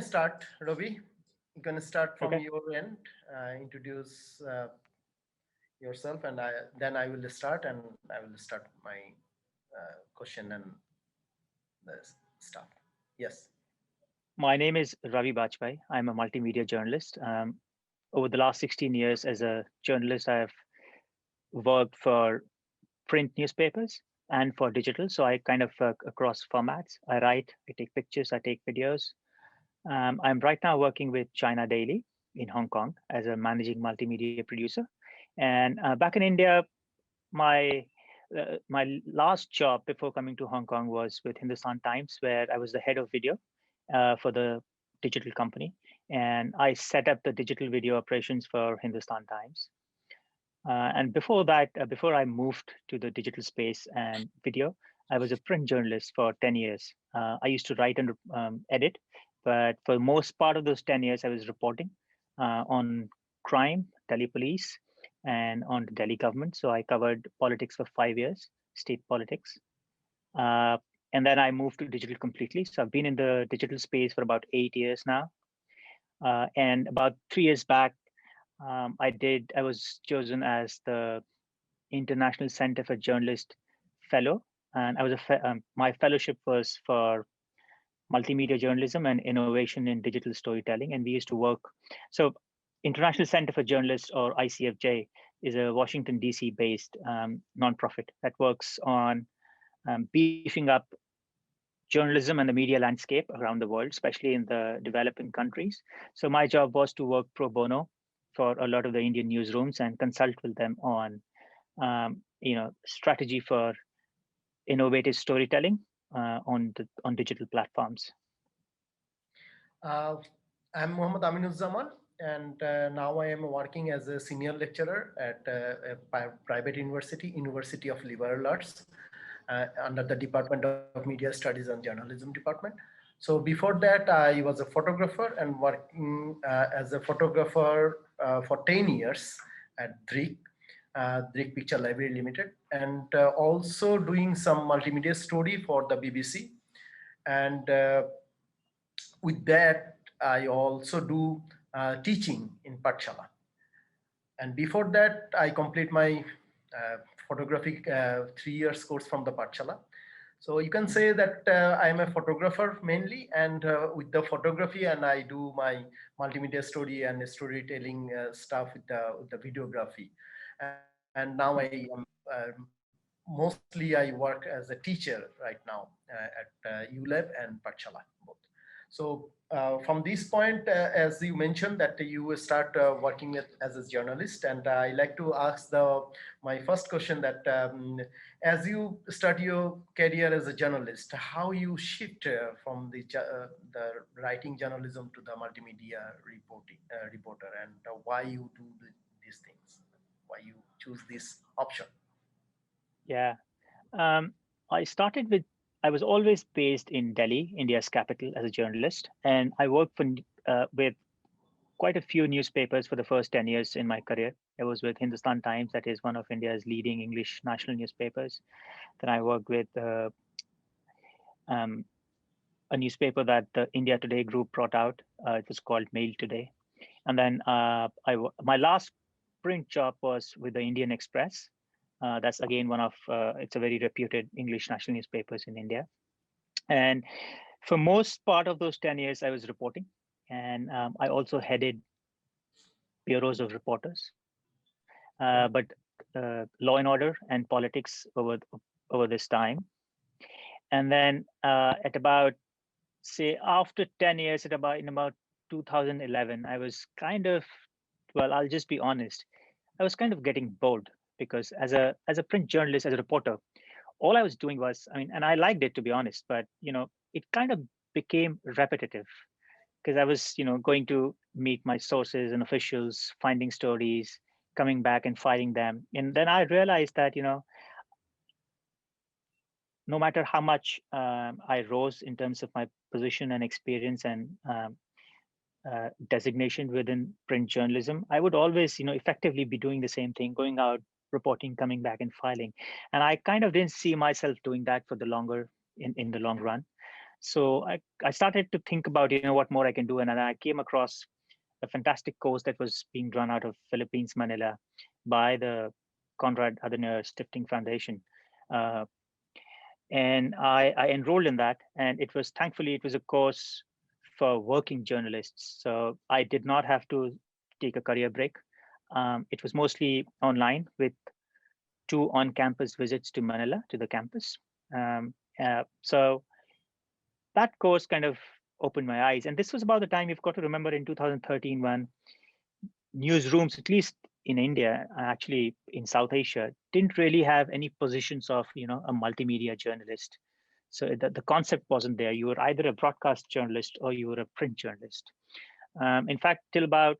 start, Ravi. You can start from Okay. your end, introduce yourself, and then I will start, and I will start my question and the stuff. Yes. My name is Ravi Bajpai. I'm a multimedia journalist. Over the last 16 years as a journalist, I've worked for print newspapers and for digital. So I kind of work across formats. I write, I take pictures, I take videos. I'm right now working with China Daily in Hong Kong as a managing multimedia producer. And back in India, my my last job before coming to Hong Kong was with Hindustan Times, where I was the head of video for the digital company, and I set up the digital video operations for Hindustan Times. And before that, before I moved to the digital space and video, I was a print journalist for 10 years. I used to write and edit, but for most part of those 10 years, I was reporting on crime, Delhi police, and on the Delhi government. So I covered politics for 5 years, state politics. Uh, and then I moved to digital completely. So I've been in the digital space for about 8 years now. And about 3 years back, I was chosen as the International Center for Journalist Fellow, and my fellowship was for multimedia journalism and innovation in digital storytelling. And we used to work. So, International Center for Journalists, or ICFJ, is a Washington D.C. based nonprofit that works on beefing up journalism and the media landscape around the world, especially in the developing countries. So my job was to work pro bono for a lot of the Indian newsrooms and consult with them on, strategy for innovative storytelling on digital platforms. Uh, I'm Muhammad Aminuzzaman, and now I am working as a senior lecturer at a private university, University of Liberal Arts, under the Department of Media Studies and Journalism Department. So before that, I was a photographer and working as a photographer for 10 years at DRIC Picture Library Limited, and also doing some multimedia story for the BBC. And with that, I also do teaching in Patshala. And before that, I complete my photographic 3 years course from the Patshala. So you can say that I'm a photographer mainly, and with the photography, and I do my multimedia story and storytelling stuff with the videography. And now I am mostly I work as a teacher right now at ULab and Patshala both. So from this point, as you mentioned that you start working with, as a journalist, and I like to ask my first question that as you start your career as a journalist, how you shift from the writing journalism to the multimedia reporter, and why you do these things, why you choose this option. Yeah. Um, I started with, I was always based in Delhi, India's capital, as a journalist. And I worked with quite a few newspapers for the first 10 years in my career. I was with Hindustan Times, that is one of India's leading English national newspapers. Then I worked with um, a newspaper that the India Today group brought out. It was called Mail Today. And then my last print job was with the Indian Express. That's again it's a very reputed English national newspapers in India. And for most part of those 10 years, I was reporting. And I also headed bureaus of reporters. But law and order and politics over this time. And then at about, say, after 10 years, in about 2011, I was kind of, well, I'll just be honest, I was kind of getting bored, because as a print journalist, as a reporter, all I was doing was, I mean, and I liked it, to be honest, but it kind of became repetitive, because I was, going to meet my sources and officials, finding stories, coming back and filing them. And then I realized that, no matter how much I rose in terms of my position and experience and designation within print journalism, I would always, effectively be doing the same thing, going out, reporting, coming back, and filing. And I kind of didn't see myself doing that for the longer in the long run. So I started to think about, what more I can do. And then I came across a fantastic course that was being run out of Philippines, Manila, by the Konrad Adenauer Stiftung Foundation. And I enrolled in that. And thankfully, it was a course for working journalists. So I did not have to take a career break. It was mostly online with 2 on-campus visits to Manila, to the campus. So that course kind of opened my eyes. And this was about the time, you've got to remember, in 2013, when newsrooms, at least in India, actually in South Asia, didn't really have any positions of, a multimedia journalist. So the concept wasn't there. You were either a broadcast journalist or you were a print journalist. In fact, till about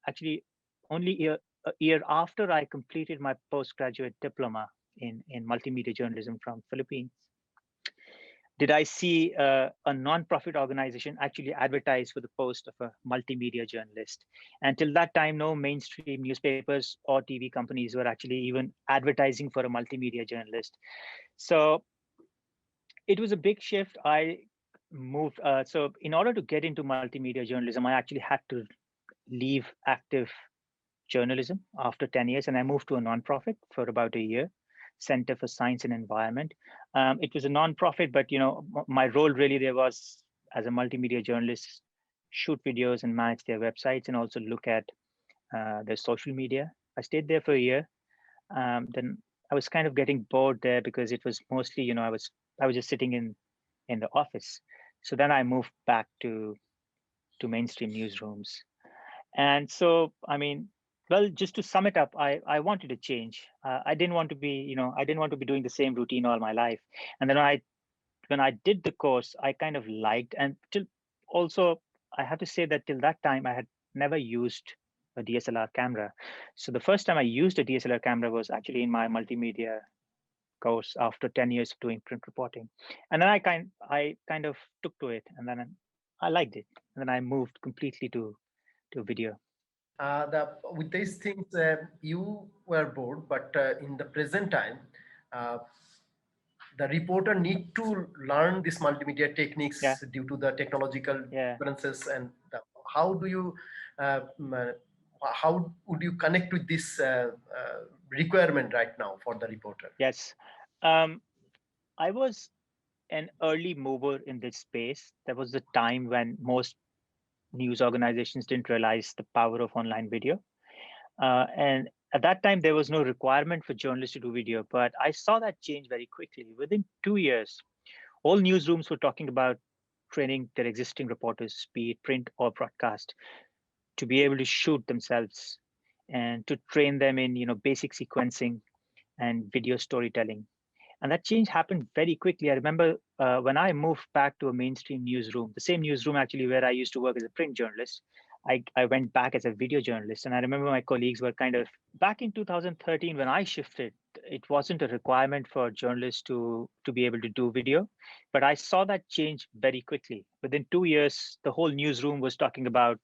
actually only a year after I completed my postgraduate diploma in multimedia journalism from Philippines, did I see a non-profit organization actually advertise for the post of a multimedia journalist. Until that time, no mainstream newspapers or TV companies were actually even advertising for a multimedia journalist. So it was a big shift. I moved. So in order to get into multimedia journalism, I actually had to leave active journalism after 10 years, and I moved to a nonprofit for about a year, Center for Science and Environment. It was a nonprofit, but my role really there was, as a multimedia journalist, shoot videos and manage their websites and also look at their social media. I stayed there for a year. Then I was kind of getting bored there because it was mostly, I was just sitting in the office. So then I moved back to mainstream newsrooms. And so, I mean, well, just to sum it up, I wanted to change. I didn't want to be, I didn't want to be doing the same routine all my life. And then when I did the course, I kind of liked, and till also, I have to say that till that time, I had never used a DSLR camera. So the first time I used a DSLR camera was actually in my multimedia course after 10 years of doing print reporting. And then I kind of took to it, and then I liked it. And then I moved completely to video. With these things, you were bored, but in the present time, uh, the reporter need to learn this multimedia Yeah, techniques due to the technological yeah. differences. And how do you, how would you connect with this requirement right now for the reporter? Yes. I was an early mover in this space. There was a time when most news organizations didn't realize the power of online video. And at that time, there was no requirement for journalists to do video, but I saw that change very quickly. Within 2 years, all newsrooms were talking about training their existing reporters, be it print or broadcast, to be able to shoot themselves and to train them in, basic sequencing and video storytelling. And that change happened very quickly. I remember when I moved back to a mainstream newsroom, the same newsroom actually where I used to work as a print journalist, I went back as a video journalist. And I remember my colleagues were kind of, back in 2013, when I shifted, it wasn't a requirement for journalists to be able to do video. But I saw that change very quickly. Within 2 years, the whole newsroom was talking about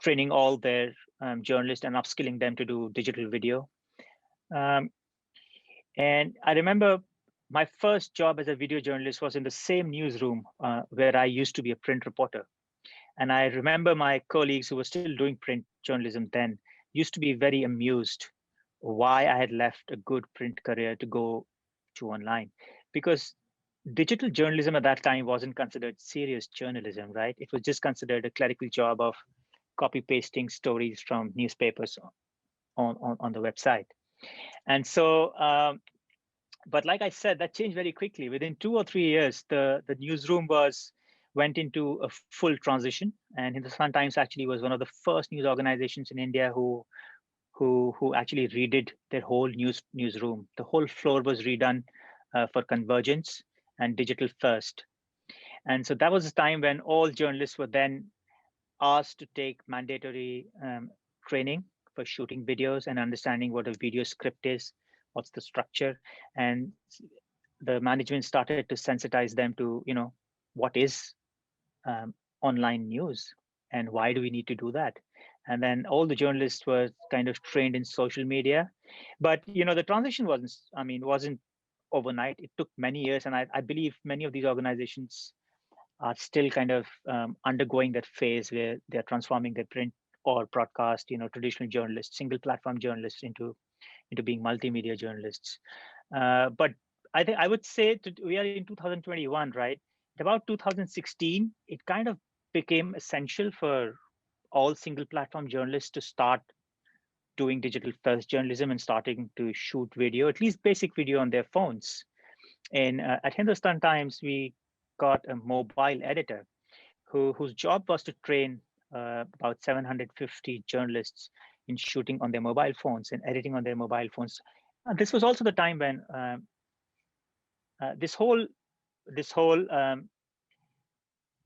training all their journalists and upskilling them to do digital video. Um, and I remember my first job as a video journalist was in the same newsroom where I used to be a print reporter. And I remember my colleagues who were still doing print journalism then used to be very amused why I had left a good print career to go to online. Because digital journalism at that time wasn't considered serious journalism, right? It was just considered a clerical job of copy pasting stories from newspapers on the website. And so but like I said, that changed very quickly. Within 2 or 3 years, the newsroom went into a full transition, and Hindustan Times actually was one of the first news organizations in India who actually redid their whole newsroom. The whole floor was redone for convergence and digital first. And so that was the time when all journalists were then asked to take mandatory training for shooting videos and understanding what a video script is, what's the structure, and the management started to sensitize them to, what is online news and why do we need to do that. And then all the journalists were kind of trained in social media. But the transition wasn't overnight. It took many years, and I believe many of these organizations are still kind of undergoing that phase where they're transforming their print or broadcast, traditional journalists, single platform journalists into being multimedia journalists. But I think I would say we are in 2021, right? At about 2016, it kind of became essential for all single platform journalists to start doing digital first journalism and starting to shoot video, at least basic video on their phones. And at Hindustan Times, we got a mobile editor whose job was to train about 750 journalists in shooting on their mobile phones and editing on their mobile phones. This was also the time when this whole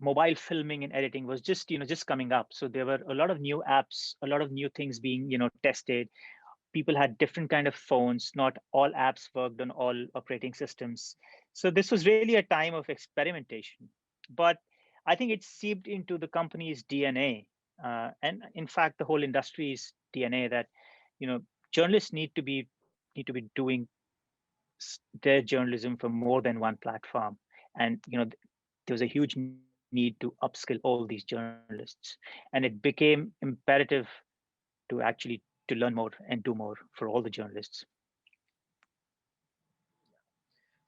mobile filming and editing was just coming up. So there were a lot of new apps, a lot of new things being tested. People had different kind of phones. Not all apps worked on all operating systems. So this was really a time of experimentation. But I think it seeped into the company's DNA, and in fact, the whole industry's DNA that journalists need to be doing their journalism for more than one platform, and there was a huge need to upskill all these journalists, and it became imperative to actually to learn more and do more for all the journalists.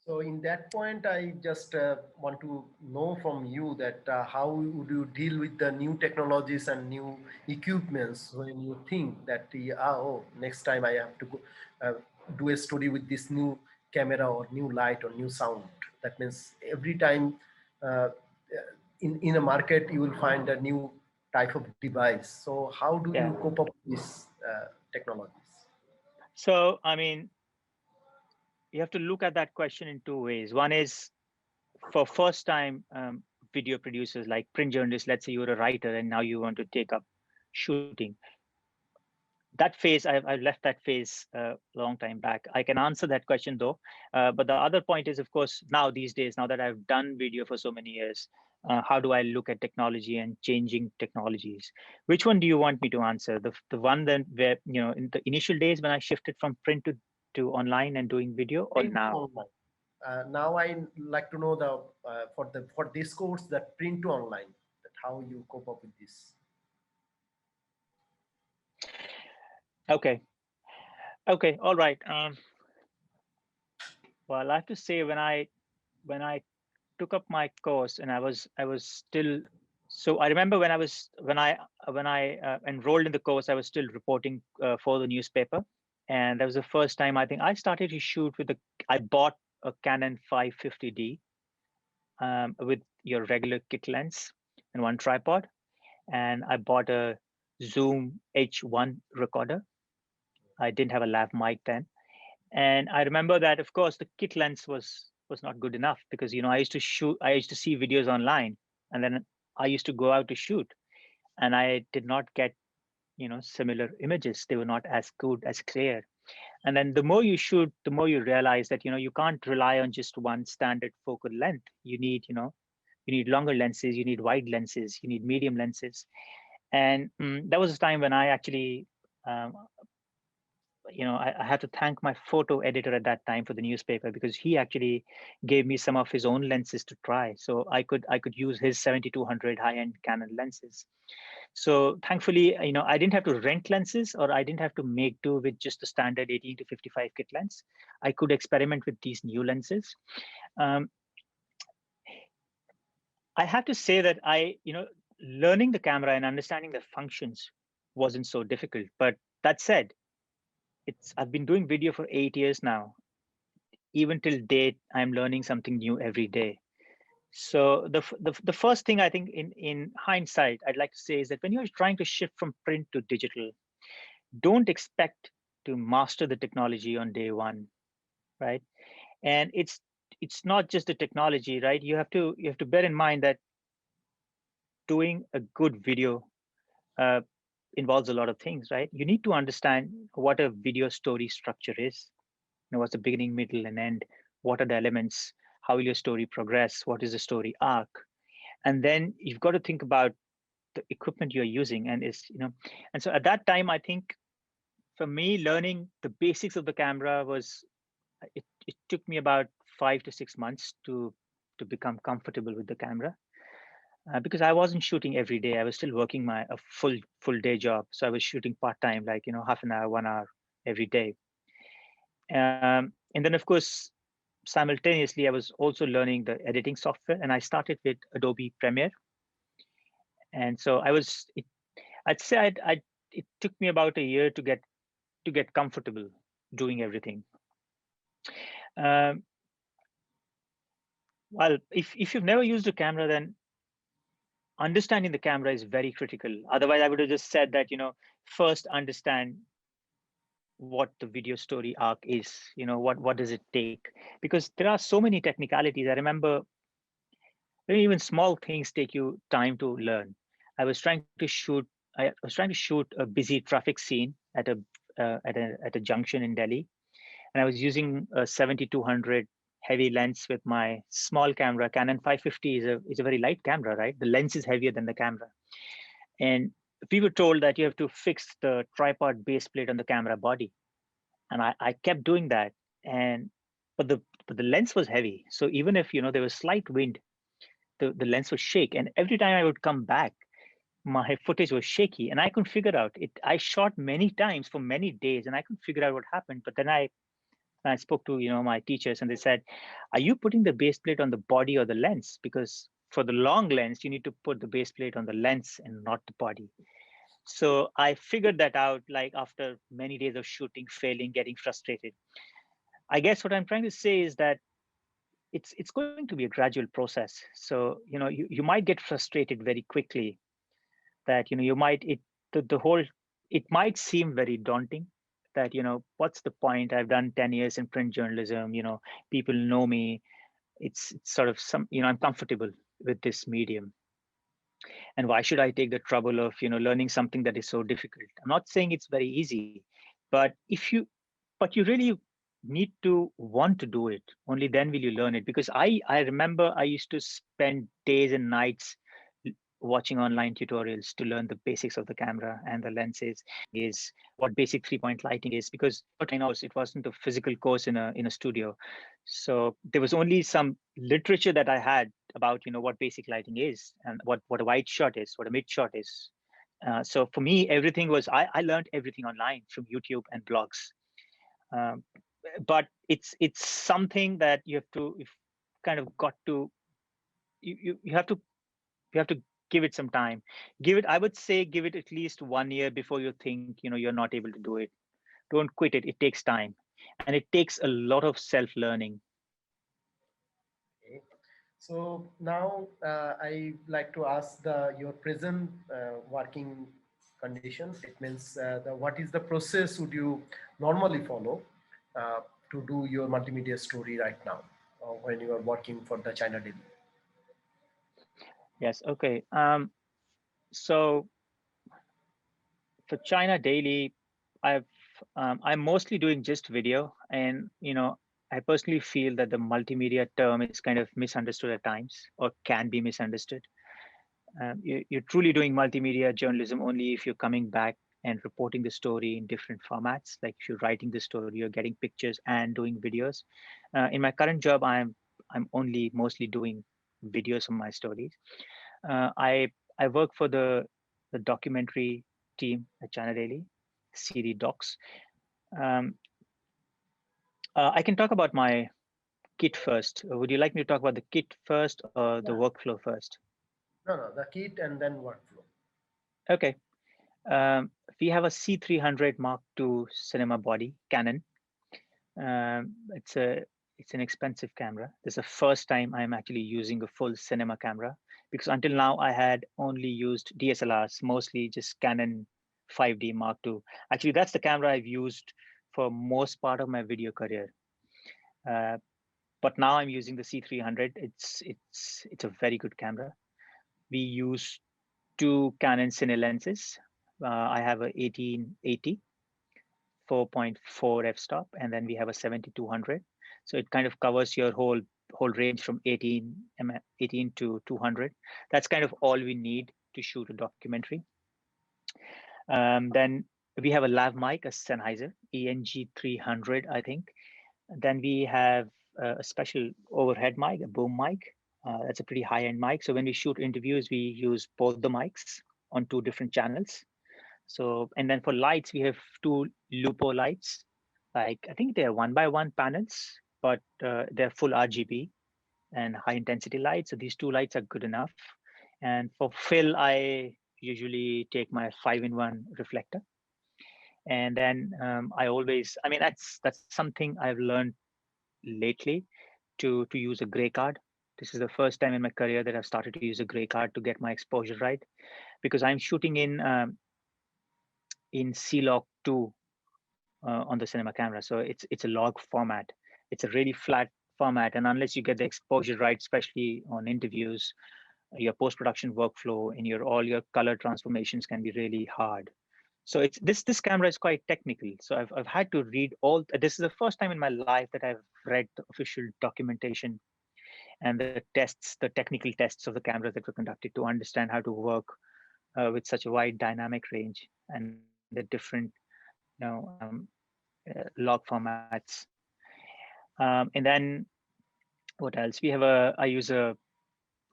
So in that point, I just want to know from you that how would you deal with the new technologies and new equipments when you think that next time I have to go, do a story with this new camera or new light or new sound. That means every time uh, in a market you will find a new type of device. So how do Yeah. you cope up with these technologies? So I mean, you have to look at that question in two ways. One is for first time video producers like print journalists. Let's say you're a writer and now you want to take up shooting. That phase, I've left that phase a long time back. I can answer that question though. But the other point is, of course, now these days, now that I've done video for so many years, how do I look at technology and changing technologies? Which one do you want me to answer? The one that where in the initial days when I shifted from print to online and doing video, or Print to now? online. Now I like to know the for this course that print to online, that how you cope up with this. Okay, okay, all right. Well, I have to say when I took up my course and I was still, so I remember when I enrolled in the course, I was still reporting for the newspaper, and that was the first time I think I started to shoot with I bought a Canon 550D with your regular kit lens and one tripod, and I bought a Zoom H1 recorder. I didn't have a lav mic then, and I remember that, of course, the kit lens was not good enough because I used to see videos online, and then I used to go out to shoot, and I did not get similar images. They were not as good, as clear. And then the more you shoot, the more you realize that you can't rely on just one standard focal length. You need longer lenses, you need wide lenses, you need medium lenses. And that was a time when I actually um, I had to thank my photo editor at that time for the newspaper, because he actually gave me some of his own lenses to try. So I could use his 7200 high-end Canon lenses. So thankfully, I didn't have to rent lenses, or I didn't have to make do with just the standard 18 to 55 kit lens. I could experiment with these new lenses. Um, I have to say that learning the camera and understanding the functions wasn't so difficult. But that said, I've been doing video for 8 years now. Even till date, I'm learning something new every day. So the first thing I think in hindsight, I'd like to say is that when you're trying to shift from print to digital, don't expect to master the technology on day one, right? And it's not just the technology, right? You have to bear in mind that doing a good video uh, involves a lot of things, right? You need to understand what a video story structure is. What's the beginning, middle, and end? What are the elements? How will your story progress? What is the story arc? And then you've got to think about the equipment you're using, and so at that time, I think for me, learning the basics of the camera it took me about 5 to 6 months to become comfortable with the camera. because I wasn't shooting every day. I was still working a full day job. So I was shooting part-time, like, half an hour, 1 hour every day. And then, of course, simultaneously, I was also learning the editing software, and I started with Adobe Premiere. And so I'd say it took me about a year to get comfortable doing everything. Um, well, if you've never used a camera, then understanding the camera is very critical. Otherwise, I would have just said that, first understand what the video story arc is. What does it take? Because there are so many technicalities. I remember even small things take you time to learn. I was trying to shoot. I was trying to shoot a busy traffic scene at a junction in Delhi, and I was using a 7200 heavy lens with my small camera. Canon 550 is a very light camera, right? The lens is heavier than the camera, and we were told that you have to fix the tripod base plate on the camera body, and I kept doing that, and but the lens was heavy, so even if there was slight wind, the lens would shake, and every time I would come back, my footage was shaky, and I couldn't figure out it. I shot many times for many days, and I couldn't figure out what happened. But then I spoke to my teachers, and they said, "Are you putting the base plate on the body or the lens? Because for the long lens, you need to put the base plate on the lens and not the body." So I figured that out, like, after many days of shooting, failing, getting frustrated. I guess what I'm trying to say is that it's going to be a gradual process. So you might get frustrated very quickly. That you might it the whole it might seem very daunting. That what's the point? I've done 10 years in print journalism. People know me. It's sort of I'm comfortable with this medium, and why should I take the trouble of learning something that is so difficult? I'm not saying it's very easy, but but you really need to want to do it. Only then will you learn it. Because I remember I used to spend days and nights watching online tutorials to learn the basics of the camera and the lenses, is what basic 3-point lighting is. Because for 9 hours it wasn't a physical course in a studio, so there was only some literature that I had about what basic lighting is, and what a wide shot is, what a mid shot is. So for me, everything was I learned everything online from YouTube and blogs. um, but it's something that you've kind of got to you have to give it some time. I would say give it at least 1 year before you think you're not able to do it. Don't quit it. It takes time, and it takes a lot of self learning. Okay. So now I like to ask your present working conditions. It means what is the process would you normally follow uh, to do your multimedia story right now when you are working for the China Daily? Yes. Okay. So for China Daily, I've I'm mostly doing just video, and I personally feel that the multimedia term is kind of misunderstood at times, or can be misunderstood. You're truly doing multimedia journalism only if you're coming back and reporting the story in different formats. Like if you're writing the story, you're getting pictures and doing videos. In my current job, I'm only mostly doing videos of my stories. I work for the documentary team at China Daily, CD Docs. Um, I can talk about my kit first. Would you like me to talk about the kit first or the Yeah. workflow first? No, no, the kit and then workflow. Okay. We have a C300 Mark II cinema body Canon. It's an expensive camera. This is the first time I'm actually using a full cinema camera, because until now I had only used DSLRs, mostly just Canon 5D Mark II. Actually, that's the camera I've used for most part of my video career. Uh, but now I'm using the C300. It's a very good camera. We use two Canon Cine lenses. I have a 1880 4.4 f-stop, and then we have a 7200. So it kind of covers your whole range from 18 to 200. That's kind of all we need to shoot a documentary. Then we have a lav mic, a Sennheiser ENG 300, I think. Then we have a special overhead mic, a boom mic. That's a pretty high-end mic. So when we shoot interviews, we use both the mics on 2 different channels. So, and then for lights, we have 2 Lupo lights. Like, I think they're 1x1 panels, but they're full RGB and high intensity lights. So these 2 lights are good enough. And for fill, I usually take my 5-in-1 reflector. And then I mean, that's something I've learned lately, to use a gray card. This is the first time in my career that I've started to use a gray card to get my exposure right, because I'm shooting in C-Log 2 on the cinema camera. So it's a log format. It's a really flat format, and unless you get the exposure right, especially on interviews, your post-production workflow and all your color transformations can be really hard. So it's this camera is quite technical. So I've had to read all. This is the first time in my life that I've read the official documentation and the tests, the technical tests of the cameras that were conducted, to understand how to work with such a wide dynamic range and the different, you know, log formats. And then what else? I use a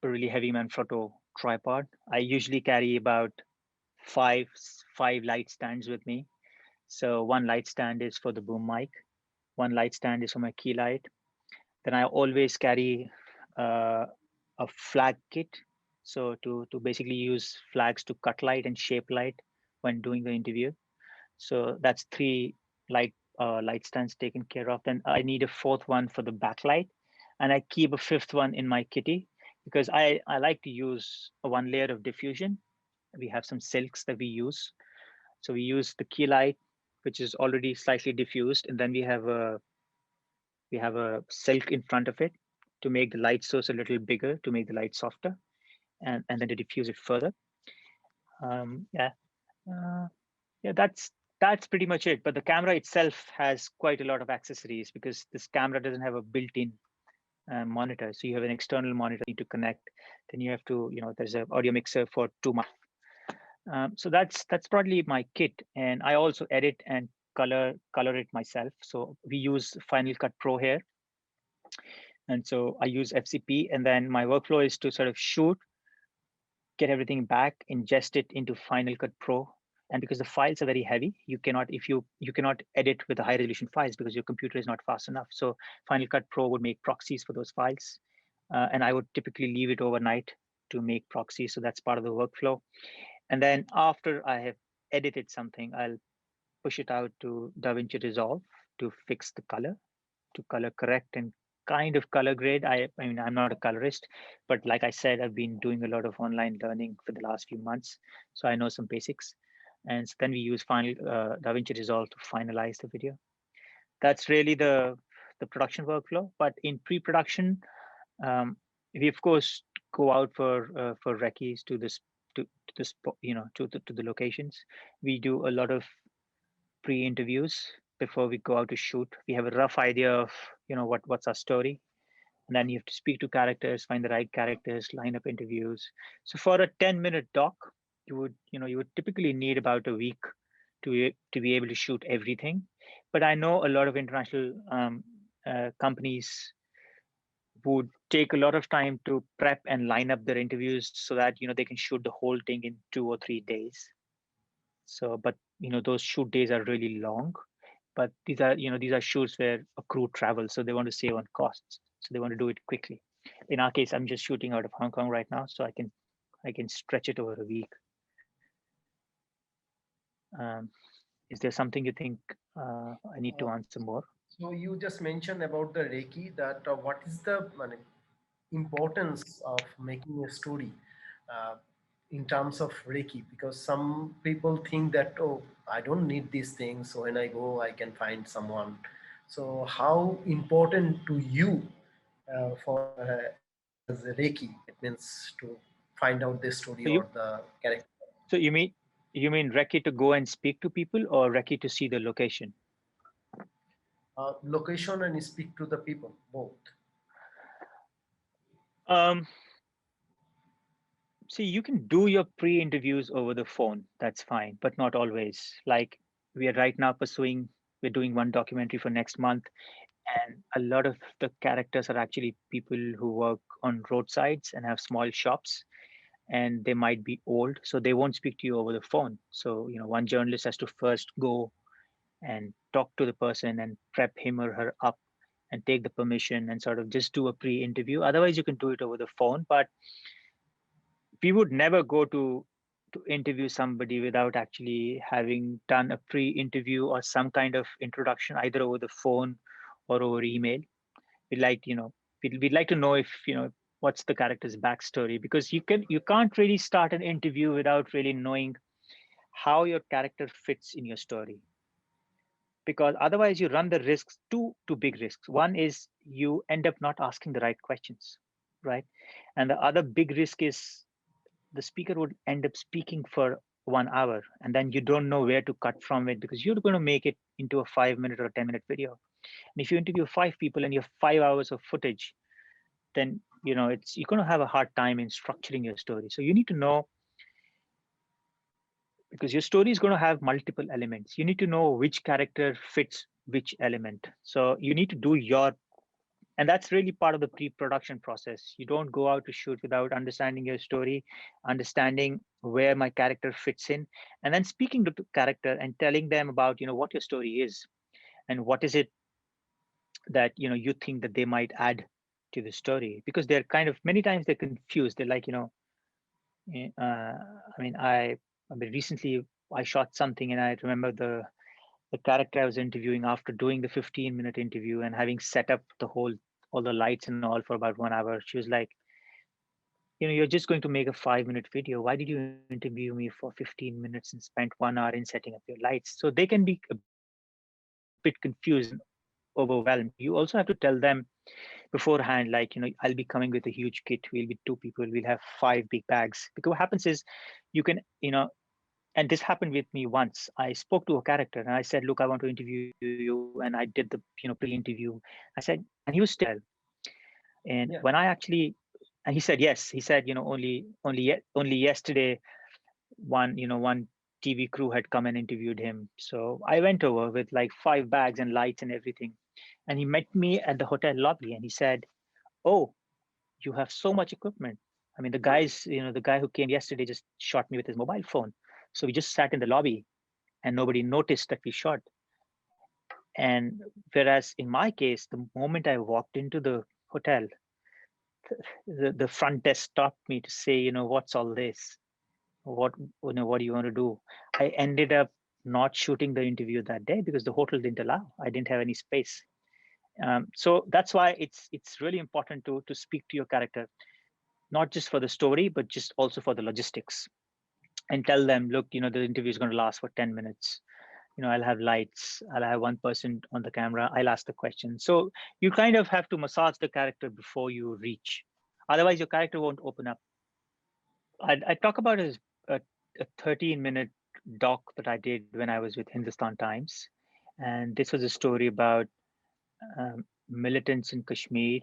really heavy Manfrotto tripod. I usually carry about five light stands with me. So one light stand is for the boom mic, one light stand is for my key light. Then I always carry a flag kit. So to basically use flags to cut light and shape light when doing the interview. So that's 3 light stands taken care of. Then I need a 4th one for the backlight, and I keep a 5th one in my kitty, because I like to use a 1 layer of diffusion. We have some silks that we use. So we use the key light, which is already slightly diffused, and then we have a silk in front of it to make the light source a little bigger, to make the light softer, and then to diffuse it further. Yeah, uh, yeah, that's pretty much it. But the camera itself has quite a lot of accessories, because this camera doesn't have a built-in monitor. So you have an external monitor you need to connect. Then you have to, there's an audio mixer for 2 mics. So that's probably my kit, and I also edit and color it myself. So we use Final Cut Pro here, and so I use FCP, and then my workflow is to sort of shoot, get everything back, ingest it into Final Cut Pro. And because the files are very heavy, you cannot edit with the high resolution files because your computer is not fast enough. So Final Cut Pro would make proxies for those files, and I would typically leave it overnight to make proxies. So that's part of the workflow. And then after I have edited something, I'll push it out to DaVinci Resolve to fix the color, to color correct and kind of color grade. I mean, I'm not a colorist, but like I said, I've been doing a lot of online learning for the last few months, so I know some basics. And so then we use DaVinci Resolve to finalize the video. That's really the production workflow. But in pre-production, we of course go out for recce's to this to this to the locations. We do a lot of pre-interviews before we go out to shoot. We have a rough idea of what's our story, and then you have to speak to characters, find the right characters, line up interviews. So for a 10-minute doc, you would typically need about a week to be able to shoot everything. But I know a lot of international companies would take a lot of time to prep and line up their interviews so that they can shoot the whole thing in 2 or 3 days. So, but those shoot days are really long. But these are shoots where a crew travels, so they want to save on costs. So they want to do it quickly. In our case, I'm just shooting out of Hong Kong right now, so I can stretch it over a week. Is there something you think I need to answer more? So you just mentioned about the Reiki, that what is the importance of making a story uh, in terms of Reiki? Because some people think that, oh, I don't need these things, so when I go, I can find someone. So how important to you for as a Reiki, it means to find out the story So or the character? you mean Reki to go and speak to people, or Reki to see the location? Location and speak to the people, both. Um, See, you can do your pre-interviews over the phone. That's fine, but not always. Like we're doing one documentary for next month. And a lot of the characters are actually people who work on roadsides and have small shops, and they might be old, so they won't speak to you over the phone. So, one journalist has to first go and talk to the person and prep him or her up and take the permission and sort of just do a pre-interview. Otherwise, you can do it over the phone, but we would never go to interview somebody without actually having done a pre-interview or some kind of introduction, either over the phone or over email. We'd like, we'd like to know if, what's the character's backstory, because you can't really start an interview without really knowing how your character fits in your story, because otherwise you run the risks, two big risks. One is you end up not asking the right questions, right? And the other big risk is the speaker would end up speaking for 1 hour, and then you don't know where to cut from it, because you're going to make it into a 5 minute or a 10 minute video. And if you interview 5 people and you have 5 hours of footage, then you're going to have a hard time in structuring your story. So you need to know, because your story is going to have multiple elements, you need to know which character fits which element. So you need to do your, and that's really part of the pre-production process. You don't go out to shoot without understanding your story, understanding where my character fits in, and then speaking to the character and telling them about what your story is and what is it that you think that they might add to the story. Because they're kind of, many times they're confused. They're like, I mean, recently I shot something, and I remember the character I was interviewing, after doing the 15-minute interview and having set up all the lights and all for about 1 hour, she was like, you're just going to make a 5-minute video. Why did you interview me for 15 minutes and spent 1 hour in setting up your lights? So they can be a bit confused and overwhelmed. You also have to tell them beforehand, like, I'll be coming with a huge kit. We'll be 2 people. We'll have 5 big bags. Because what happens is you can, and this happened with me once. I spoke to a character and I said, look, I want to interview you. And I did the, pre-interview. I said, and he was still well. And Yeah. when I actually, and he said, yes, he said, only yesterday, one TV crew had come and interviewed him. So I went over with like 5 bags and lights and everything. And he met me at the hotel lobby and he said, oh, you have so much equipment. I mean, the guy who came yesterday just shot me with his mobile phone. So we just sat in the lobby and nobody noticed that we shot. And whereas in my case, the moment I walked into the hotel, the front desk stopped me to say, what's all this? What do you want to do? I ended up not shooting the interview that day because the hotel didn't allow. I didn't have any space. So that's why it's really important to speak to your character, not just for the story, but just also for the logistics, and tell them, look, the interview is going to last for 10 minutes. I'll have lights, I'll have one person on the camera, I'll ask the question. So you kind of have to massage the character before you reach. Otherwise, your character won't open up. I talk about a 13-minute doc that I did when I was with Hindustan Times. And this was a story about militants in Kashmir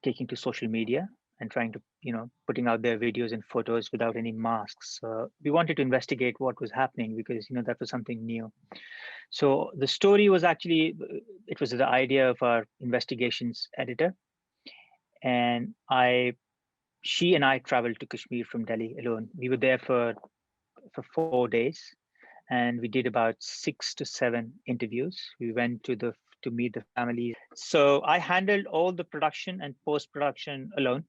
taking to social media and trying to, putting out their videos and photos without any masks. We wanted to investigate what was happening because, that was something new. So the story was actually, it was the idea of our investigations editor. And she and I traveled to Kashmir from Delhi alone. We were there for 4 days, and we did about 6 to 7 interviews. We went to meet the families. So I handled all the production and post-production alone.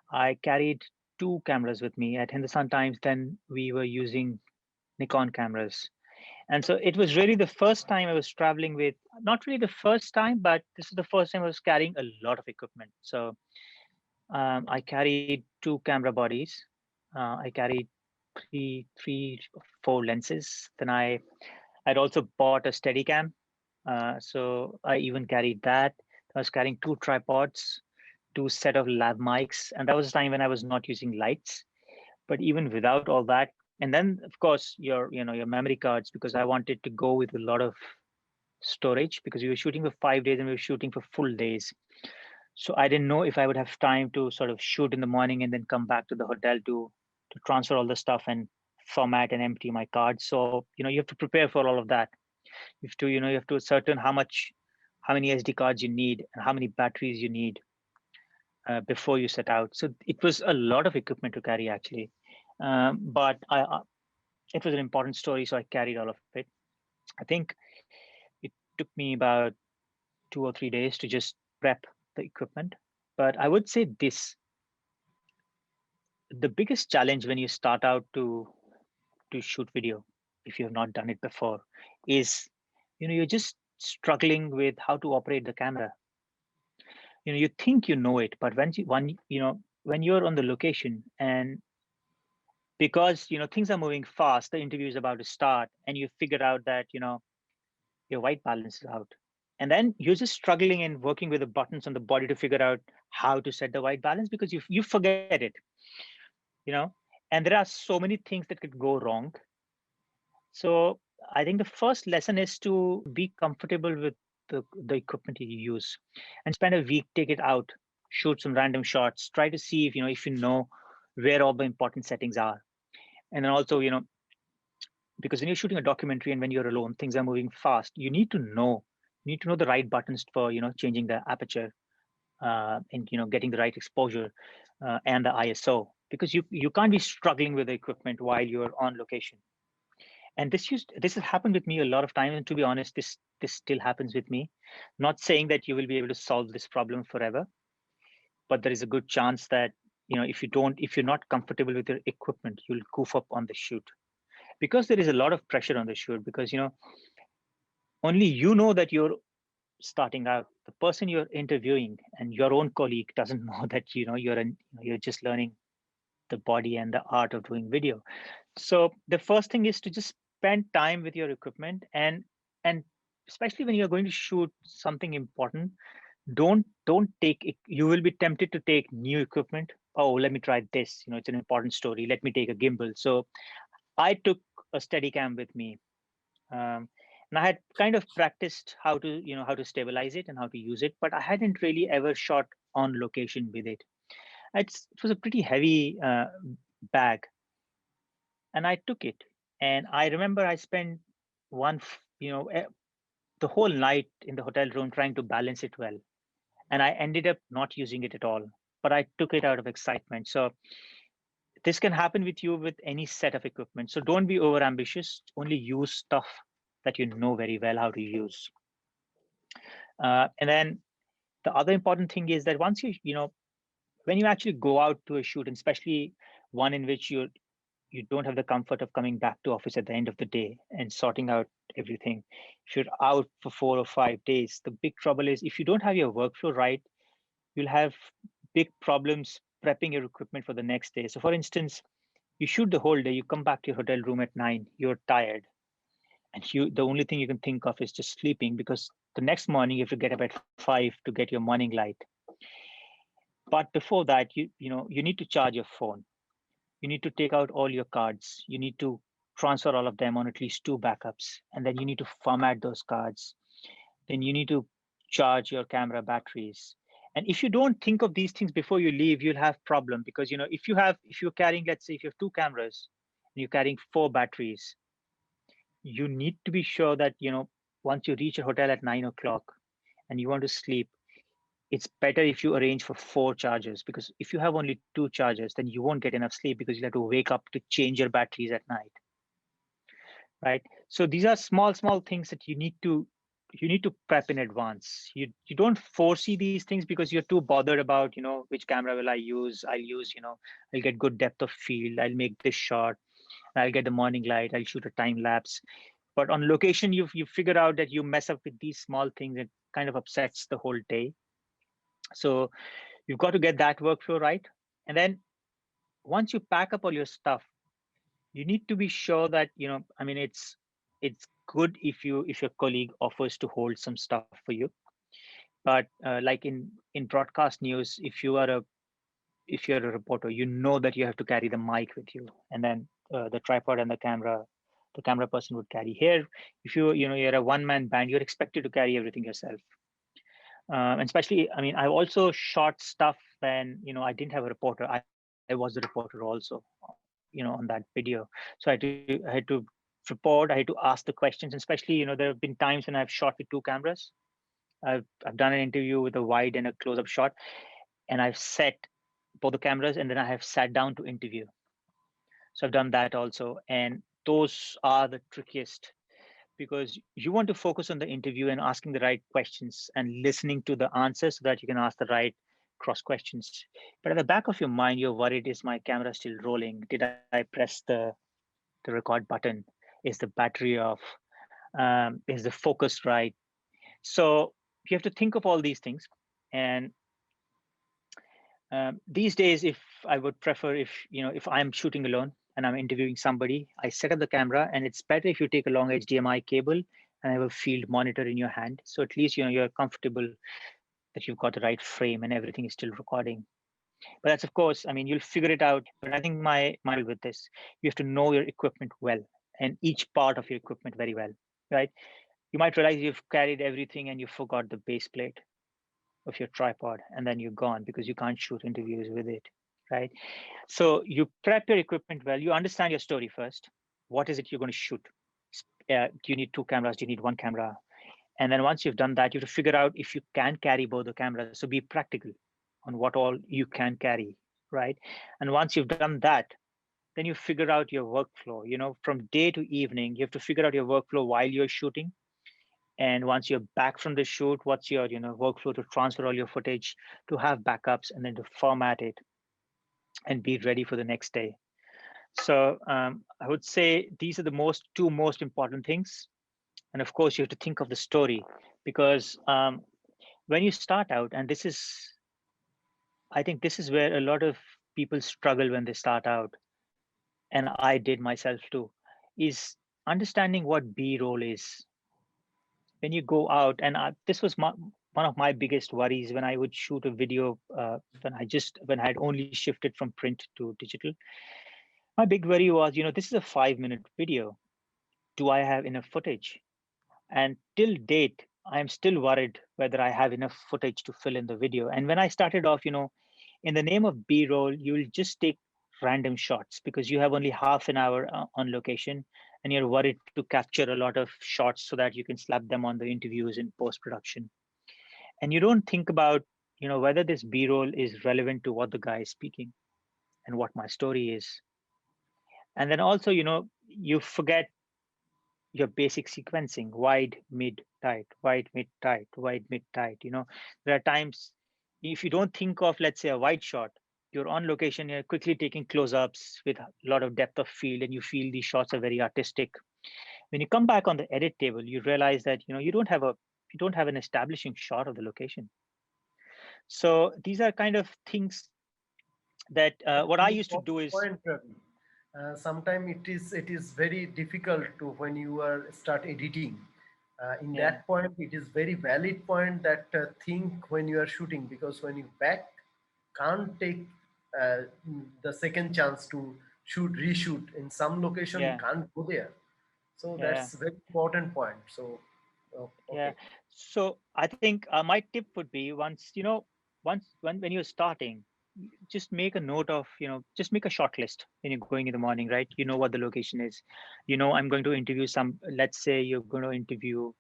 I carried 2 cameras with me. At Hindustan Times, then we were using Nikon cameras. And so it was really the first time I was traveling with, not really the first time, but this is the first time I was carrying a lot of equipment. So I carried 2 camera bodies. I carried three, 4 lenses. Then I'd also bought a Steadicam. So I even carried that. I was carrying 2 tripods, 2 set of lav mics. And that was a time when I was not using lights. But even without all that, and then of course your memory cards, because I wanted to go with a lot of storage because we were shooting for 5 days and we were shooting for full days. So I didn't know if I would have time to sort of shoot in the morning and then come back to the hotel to transfer all the stuff and format and empty my cards. So you have to prepare for all of that. You have to you have to ascertain how how many SD cards you need, and how many batteries you need before you set out. So it was a lot of equipment to carry actually, but it was an important story, so I carried all of it. I think it took me about 2 or 3 days to just prep the equipment. But I would say this: the biggest challenge when you start out to shoot video, if you have not done it before, is you're just struggling with how to operate the camera. You think you know it, but when you're on the location, and because things are moving fast, the interview is about to start, and you figure out that your white balance is out, and then you're just struggling and working with the buttons on the body to figure out how to set the white balance, because you forget it, you know and there are so many things that could go wrong. So I think the first lesson is to be comfortable with the equipment you use, and spend a week, take it out, shoot some random shots, try to see if you know where all the important settings are. And then also, because when you're shooting a documentary and when you're alone, things are moving fast. You need to know the right buttons for changing the aperture, and getting the right exposure, and the ISO, because you can't be struggling with the equipment while you're on location. And this has happened with me a lot of times, and to be honest, this still happens with me. Not saying that you will be able to solve this problem forever, but there is a good chance that if you're not comfortable with your equipment, you'll goof up on the shoot, because there is a lot of pressure on the shoot, because only you know that you're starting out. The person you're interviewing and your own colleague doesn't know that you're just learning the body and the art of doing video. So the first thing is to just spend time with your equipment, and especially when you're going to shoot something important, don't take it. You will be tempted to take new equipment. Oh, let me try this. It's an important story. Let me take a gimbal. So I took a Steadicam with me, and I had kind of practiced how to stabilize it and how to use it, but I hadn't really ever shot on location with it. It was a pretty heavy bag, and I took it. And I remember I spent the whole night in the hotel room trying to balance it well, and I ended up not using it at all. But I took it out of excitement. So this can happen with you with any set of equipment. So don't be over ambitious. Only use stuff that you know very well how to use. And then the other important thing is that once when you actually go out to a shoot, and especially one in which you don't have the comfort of coming back to office at the end of the day and sorting out everything. If you're out for 4 or 5 days, the big trouble is if you don't have your workflow right, you'll have big problems prepping your equipment for the next day. So for instance, you shoot the whole day, you come back to your hotel room at 9, you're tired, and the only thing you can think of is just sleeping, because the next morning you have to get up at 5 to get your morning light. But before that, you need to charge your phone. You need to take out all your cards. You need to transfer all of them on at least 2 backups. And then you need to format those cards. Then you need to charge your camera batteries. And if you don't think of these things before you leave, you'll have problem, because if you're carrying, let's say if you have 2 cameras and you're carrying 4 batteries, you need to be sure that once you reach a hotel at 9 o'clock and you want to sleep, it's better if you arrange for 4 chargers, because if you have only 2 chargers, then you won't get enough sleep, because you'll have to wake up to change your batteries at night, right? So these are small things that you need to prep in advance. You don't foresee these things because you're too bothered about which camera will I use. I'll get good depth of field, I'll make this shot, I'll get the morning light, I'll shoot a time lapse. But on location, you figure out that you mess up with these small things, it kind of upsets the whole day. So you've got to get that workflow right. And then once you pack up all your stuff, you need to be sure that it's good if your colleague offers to hold some stuff for you. But like in broadcast news, if you're a reporter, you know that you have to carry the mic with you, and then the tripod and the camera person would carry. Here, if you're a one-man band, you're expected to carry everything yourself. And especially, I also shot stuff when I didn't have a reporter. I was the reporter also, on that video. So I had to report. I had to ask the questions, and especially there have been times when I've shot with 2 cameras, I've done an interview with a wide and a close-up shot, and I've set both the cameras, and then I have sat down to interview. So I've done that also, and those are the trickiest because you want to focus on the interview and asking the right questions and listening to the answers so that you can ask the right cross questions. But at the back of your mind, you're worried: is my camera still rolling? Did I press the record button? Is the battery off? Is the focus right? So you have to think of all these things. And these days, if I would prefer, if I'm shooting alone and I'm interviewing somebody, I set up the camera, and it's better if you take a long HDMI cable and have a field monitor in your hand. So at least you're comfortable that you've got the right frame and everything is still recording. But that's, of course, I mean, you'll figure it out. But I think my with this, you have to know your equipment well and each part of your equipment very well, right? You might realize you've carried everything and you forgot the base plate of your tripod, and then you're gone because you can't shoot interviews with it, right? So you prep your equipment well. You understand your story first. What is it you're going to shoot? Do you need two cameras? Do you need one camera? And then once you've done that, you have to figure out if you can carry both the cameras. So be practical on what all you can carry, right? And once you've done that, then you figure out your workflow. From day to evening, you have to figure out your workflow while you're shooting. And once you're back from the shoot, what's your workflow to transfer all your footage, to have backups, and then to format it and be ready for the next day. So I would say these are the two most important things. And of course, you have to think of the story, because when you start out, and I think this is where a lot of people struggle when they start out, and I did myself too, is understanding what B-roll is. When you go out, and this was one of my biggest worries when I would shoot a video, when I had only shifted from print to digital. My big worry was, this is a 5-minute video. Do I have enough footage? And till date, I'm still worried whether I have enough footage to fill in the video. And when I started off, in the name of B-roll, you'll just take random shots because you have only half an hour on location, and you're worried to capture a lot of shots so that you can slap them on the interviews in post-production. And you don't think about, whether this B-roll is relevant to what the guy is speaking and what my story is. And then also, you forget your basic sequencing: wide, mid, tight, wide, mid, tight, wide, mid, tight. There are times if you don't think of, let's say, a wide shot, you're on location, you're quickly taking close-ups with a lot of depth of field, and you feel these shots are very artistic. When you come back on the edit table, you realize that you don't have an establishing shot of the location. So these are kind of things that what I used to do is sometimes it is very difficult to, when you are start editing, in Yeah. that point it is very valid point that think when you are shooting, because when you back can't take uh, the second chance to reshoot in some location, you Yeah. can't go there. So Yeah. that's a very important point. So Yeah. okay. So I think my tip would be, when you're starting, just make a note of, just make a short list when you're going in the morning, right? You know what the location is. I'm going to interview let's say you're going to interview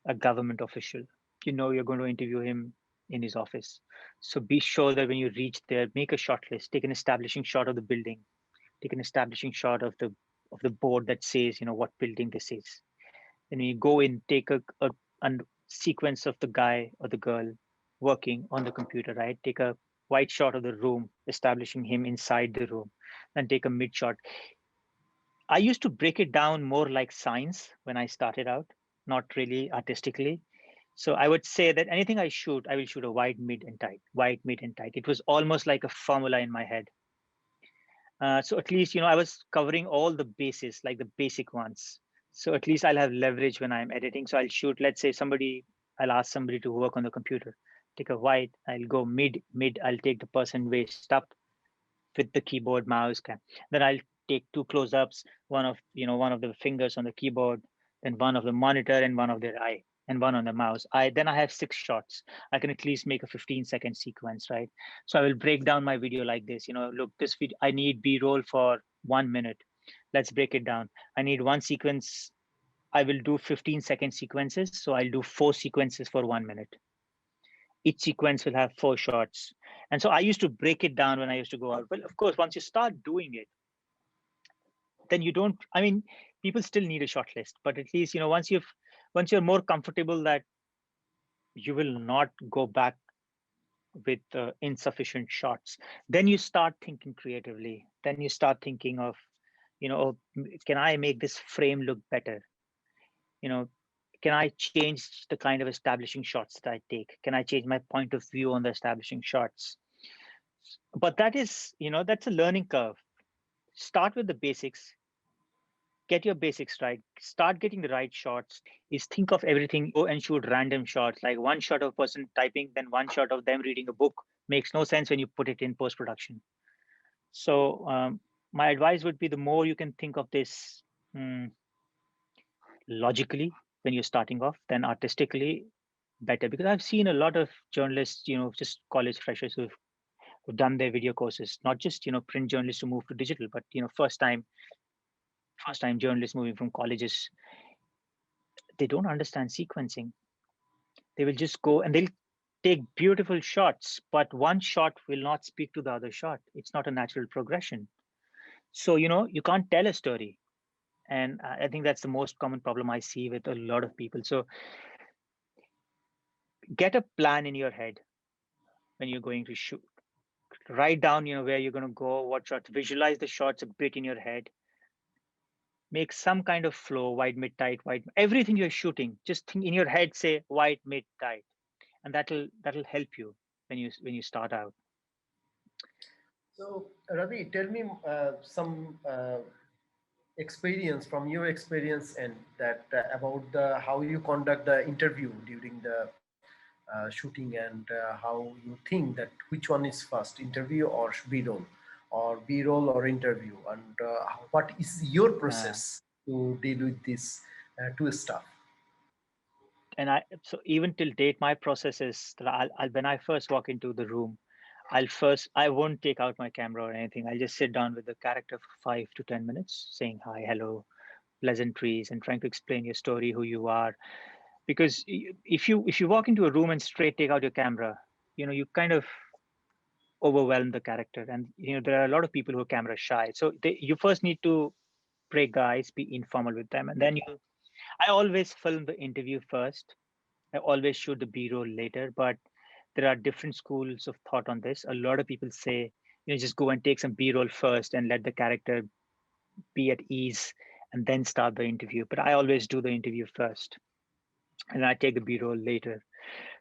a government official. You're going to interview him in his office. So be sure that when you reach there, make a short list, take an establishing shot of the building, take an establishing shot of the board that says, what building this is. Then you go in, take a sequence of the guy or the girl working on the computer, right? Take a wide shot of the room, establishing him inside the room, then take a mid shot. I used to break it down more like science when I started out, not really artistically. So I would say that anything I shoot, I will shoot a wide, mid, and tight, wide, mid, and tight. It was almost like a formula in my head. So at least, I was covering all the bases, like the basic ones. So at least I'll have leverage when I'm editing. So I'll shoot, let's say I'll ask somebody to work on the computer, take a wide, I'll go mid, I'll take the person waist up with the keyboard mouse. Then I'll take two close-ups, one of the fingers on the keyboard, then one of the monitor and one of their eye, and one on the mouse. Then I have 6 shots. I can at least make a 15-second sequence, right? So I will break down my video like this. Look, this video, I need B-roll for 1 minute. Let's break it down. I need one sequence I will do 15-second sequences. So I'll do 4 sequences for 1 minute. Each sequence will have 4 shots. And so I used to break it down when I used to go out. But of course, once you start doing it, then you don't, I mean, people still need a shot list, but at least, once you're more comfortable that you will not go back with insufficient shots, then you start thinking creatively. Then you start thinking of, oh, can I make this frame look better? Can I change the kind of establishing shots that I take? Can I change my point of view on the establishing shots? But that is, that's a learning curve. Start with the basics, get your basics right, start getting the right shots, is think of everything, go and shoot random shots, like one shot of a person typing, then one shot of them reading a book. Makes no sense when you put it in post-production. So my advice would be, the more you can think of this logically when you're starting off, then artistically, better. Because I've seen a lot of journalists, just college freshers who've done their video courses, not just, print journalists who move to digital, but, first time journalists moving from colleges, they don't understand sequencing. They will just go and they'll take beautiful shots, but one shot will not speak to the other shot. It's not a natural progression. So, you can't tell a story. And I think that's the most common problem I see with a lot of people. So get a plan in your head when you're going to shoot. Write down, where you're going to go, what shots, visualize the shots a bit in your head. Make some kind of flow, wide, mid, tight, wide, everything you're shooting, just think in your head, say wide, mid, tight. And that'll help you when you start out. So, Ravi, tell me some experience from your experience and that about the how you conduct the interview during the shooting, and how you think that which one is first, interview or b-roll or interview, and what is your process to deal with this two stuff. And so even till date, my process is that when I first walk into the room, I won't take out my camera or anything. I'll just sit down with the character for 5 to 10 minutes, saying hi, hello, pleasantries, and trying to explain your story, who you are. Because if you walk into a room and straight take out your camera, you kind of overwhelm the character. And there are a lot of people who are camera shy. So you first need to break the ice, be informal with them, and then I always film the interview first. I always shoot the B-roll later, but there are different schools of thought on this. A lot of people say, just go and take some B-roll first and let the character be at ease and then start the interview. But I always do the interview first and I take the B-roll later.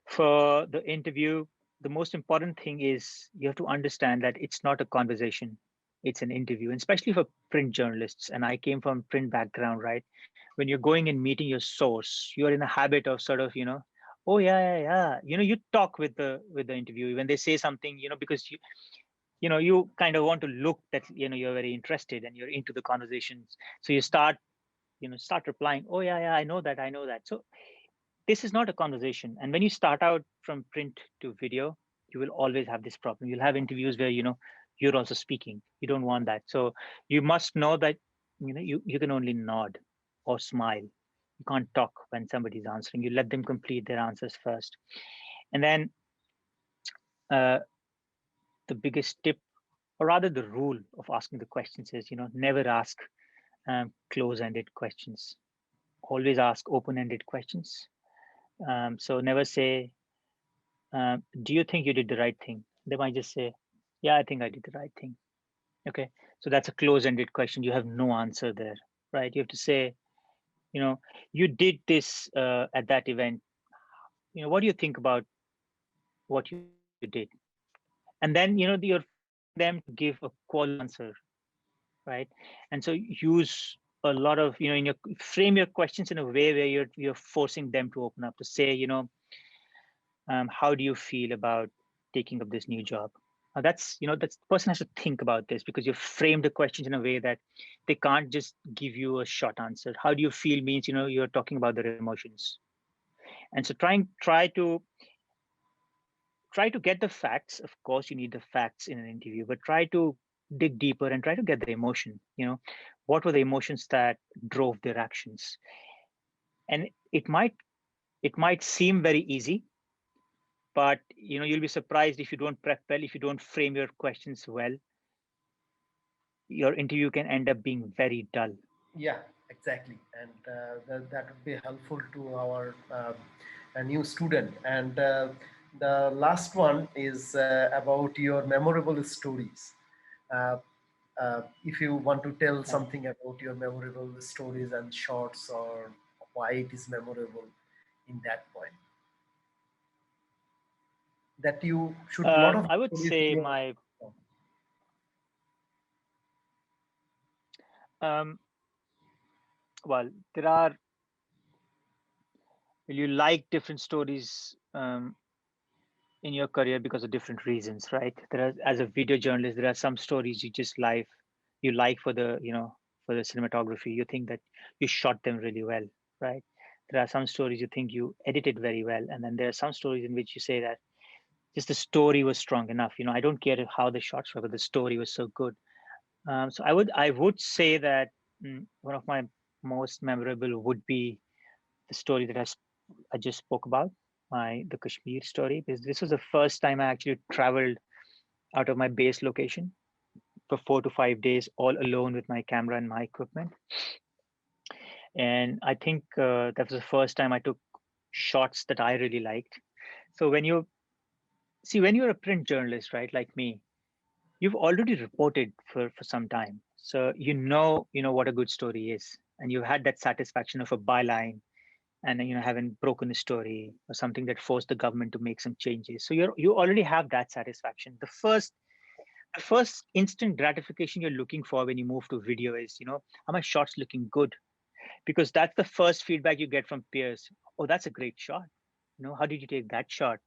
For the interview, the most important thing is you have to understand that it's not a conversation. It's an interview, and especially for print journalists. And I came from print background, right? When you're going and meeting your source, you're in a habit of sort of, oh yeah. You talk with the interviewee when they say something, because you kind of want to look that you're very interested and you're into the conversations. So you start replying, oh yeah, I know that. So this is not a conversation. And when you start out from print to video, you will always have this problem. You'll have interviews where you're also speaking. You don't want that. So you must know that you can only nod or smile. You can't talk when somebody's answering. You let them complete their answers first. And then the biggest tip, or rather the rule of asking the questions, is never ask close-ended questions. Always ask open-ended questions. So never say, do you think you did the right thing? They might just say, yeah, I think I did the right thing. Okay, so that's a close-ended question. You have no answer there, right? You have to say, you did this at that event. What do you think about what you did? And then, you're them to give a quality answer, right? And so use a lot of, in your frame your questions in a way where you're forcing them to open up, to say, how do you feel about taking up this new job? That's the person has to think about this, because you've framed the questions in a way that they can't just give you a short answer. How do you feel means, you're talking about their emotions. And so try to get the facts. Of course, you need the facts in an interview, but try to dig deeper and try to get the emotion. What were the emotions that drove their actions? And it might seem very easy, but you'll be surprised if you don't prep well, if you don't frame your questions well, your interview can end up being very dull. Yeah, exactly. And that would be helpful to our a new student. And the last one is about your memorable stories. Uh, if you want to tell Yeah. something about your memorable stories and shorts, or why it is memorable in that point, that you should lot of I would stories in say your. my um, well, there are you like different stories in your career because of different reasons, right? There are, as a video journalist, there are some stories you like for the for the cinematography. You think that you shot them really well, right? There are some stories you think you edited very well, and then there are some stories in which you say that just the story was strong enough. I don't care how the shots were, but the story was so good. So I would say that one of my most memorable would be the story that I just spoke about, the Kashmir story, because this was the first time I actually traveled out of my base location for 4 to 5 days, all alone with my camera and my equipment. And I think that was the first time I took shots that I really liked. So when you're a print journalist, right, like me, you've already reported for some time, so you know what a good story is, and you've had that satisfaction of a byline, and haven't broken the story or something that forced the government to make some changes. So you already have that satisfaction. The first instant gratification you're looking for when you move to video is, are my shots looking good? Because that's the first feedback you get from peers. Oh, that's a great shot. How did you take that shot?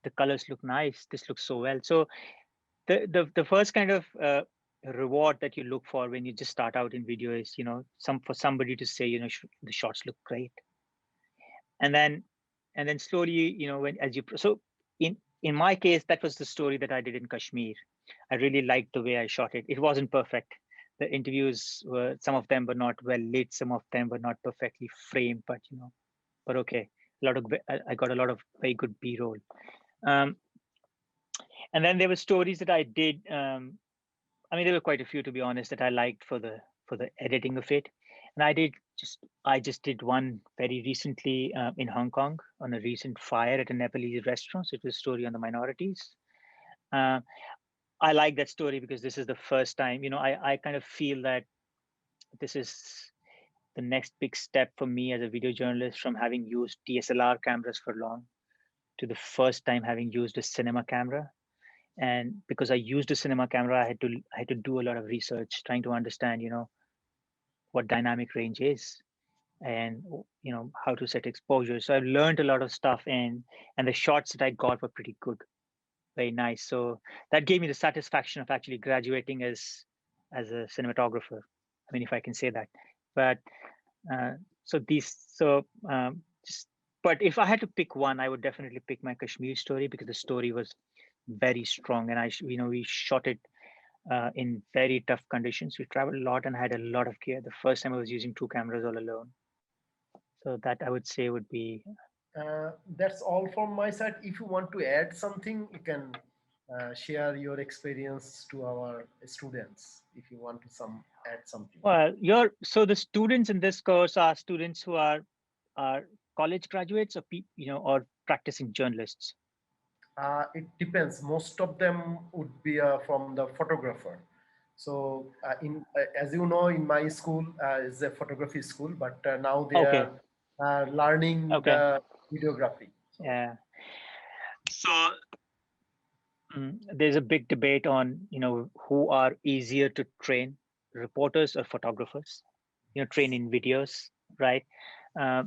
The colors look nice. This looks so well. So the first kind of reward that you look for when you just start out in video is, for somebody to say, the shots look great. And then and then slowly, when as you so in my case, that was the story that I did in Kashmir. I really liked the way I shot it. It wasn't perfect. The interviews were, some of them were not well lit, some of them were not perfectly framed, but okay, I got a lot of very good b-roll. um, and then there were stories that I did. I mean, there were quite a few, to be honest, that I liked for the editing of it. And I just did one very recently in Hong Kong on a recent fire at a Nepalese restaurant. So it was a story on the minorities. Uh, I like that story because this is the first time. I kind of feel that this is the next big step for me as a video journalist, from having used DSLR cameras for long to the first time having used a cinema camera. And because I used a cinema camera, I had to do a lot of research trying to understand, what dynamic range is, and how to set exposure. So I've learned a lot of stuff, and the shots that I got were pretty good, very nice. So that gave me the satisfaction of actually graduating as a cinematographer. I mean, if I can say that. But uh, so these so just, but if I had to pick one, I would definitely pick my Kashmir story, because the story was very strong, and we shot it in very tough conditions. We traveled a lot and had a lot of gear. The first time I was using two cameras all alone. So that I would say would be. That's all from my side. If you want to add something, you can share your experience to our students. If you want to add something. Well, so the students in this course are students who are college graduates, or or practicing journalists. It depends. Most of them would be from the photographer. So, as you know, in my school is a photography school, but now they Okay. are learning Okay. the videography. So, Yeah. So there's a big debate on who are easier to train, reporters or photographers. Train in videos, right? Uh,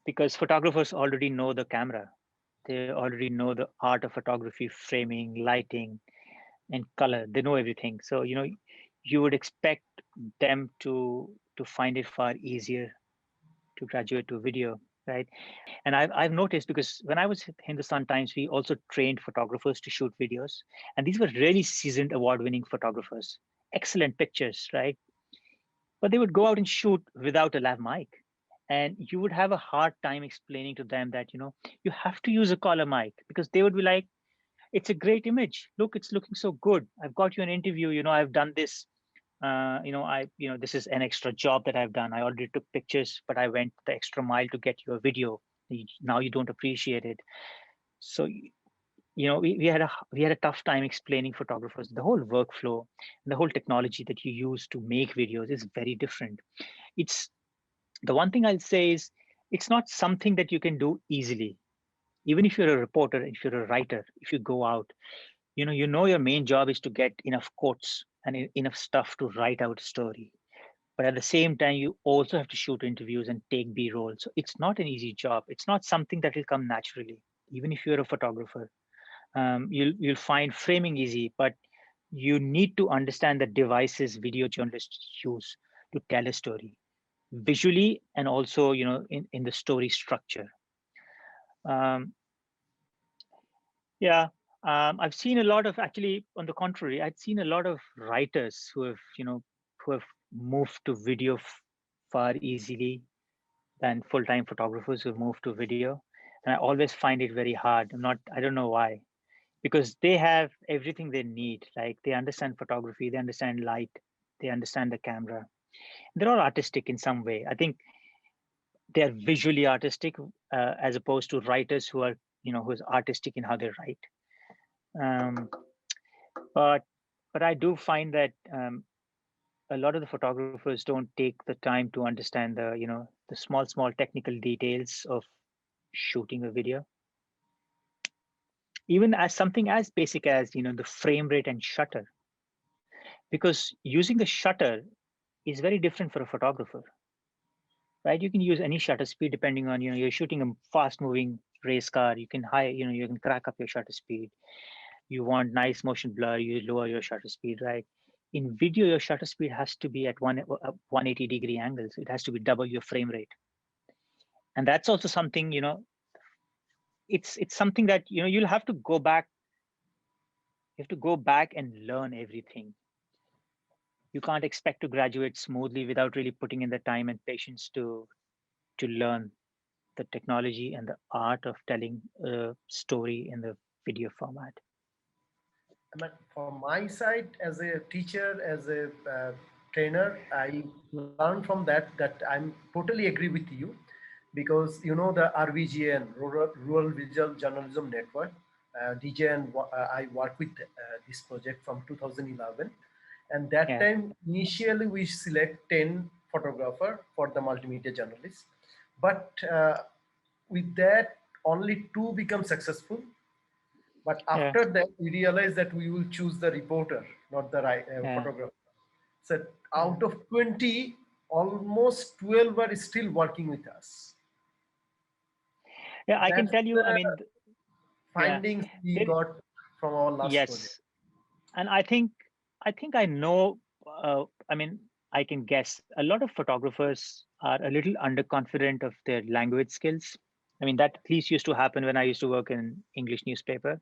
because photographers already know the camera. They already know the art of photography, framing, lighting, and color. They know everything. So you would expect them to find it far easier to graduate to video, right? And I've noticed, because when I was at Hindustan Times, we also trained photographers to shoot videos, and these were really seasoned, award-winning photographers, excellent pictures, right? But they would go out and shoot without a lav mic, and you would have a hard time explaining to them that, you have to use a collar mic, because they would be like, it's a great image. Look, it's looking so good. I've got you an interview. I've done this. This is an extra job that I've done. I already took pictures, but I went the extra mile to get you a video. Now you don't appreciate it. So, we had a tough time explaining photographers the whole workflow and the whole technology that you use to make videos is very different. It's the one thing I'll say is it's not something that you can do easily. Even if you're a reporter, if you're a writer, if you go out, you know your main job is to get enough quotes and enough stuff to write out a story. But at the same time, you also have to shoot interviews and take B-roll. So it's not an easy job. It's not something that will come naturally, even if you're a photographer. You'll find framing easy, but you need to understand the devices video journalists use to tell a story visually, and also in the story structure. um, yeah, I've seen a lot of, actually, on the contrary, I'd seen a lot of writers who have moved to video far easily than full-time photographers who move to video. And I always find it very hard. I don't know why, because they have everything they need. Like, they understand photography, they understand light, they understand the camera. They're all artistic in some way. I think they're visually artistic, as opposed to writers who's artistic in how they write. Um, but I do find that a lot of the photographers don't take the time to understand the small technical details of shooting a video, even as something as basic as the frame rate and shutter, because using the shutter is very different for a photographer, right? You can use any shutter speed depending on, you're shooting a fast moving race car, you can crack up your shutter speed. You want nice motion blur, you lower your shutter speed, right? In video, your shutter speed has to be at 180-degree angles. It has to be double your frame rate. And that's also something, it's something that, you'll have to go back. You have to go back and learn everything. You can't expect to graduate smoothly without really putting in the time and patience to learn the technology and the art of telling a story in the video format. But from my side, as a teacher, as a trainer, I learned from that I'm totally agree with you, because the RVGN, Rural Visual Journalism Network, DJN, I work with this project from 2011, and that Yeah, time initially we select 10 photographer for the multimedia journalist, but with that only two become successful. But yeah, after that, we realized that we will choose the reporter, not the yeah, photographer. So yeah. out of 20, almost 12 are still working with us. Yeah, I can That's tell you, I the mean, yeah, findings we there, got from our last project. yes. And I think I know, I mean, I can guess a lot of photographers are a little underconfident of their language skills. I mean, that at least used to happen when I used to work in English newspaper.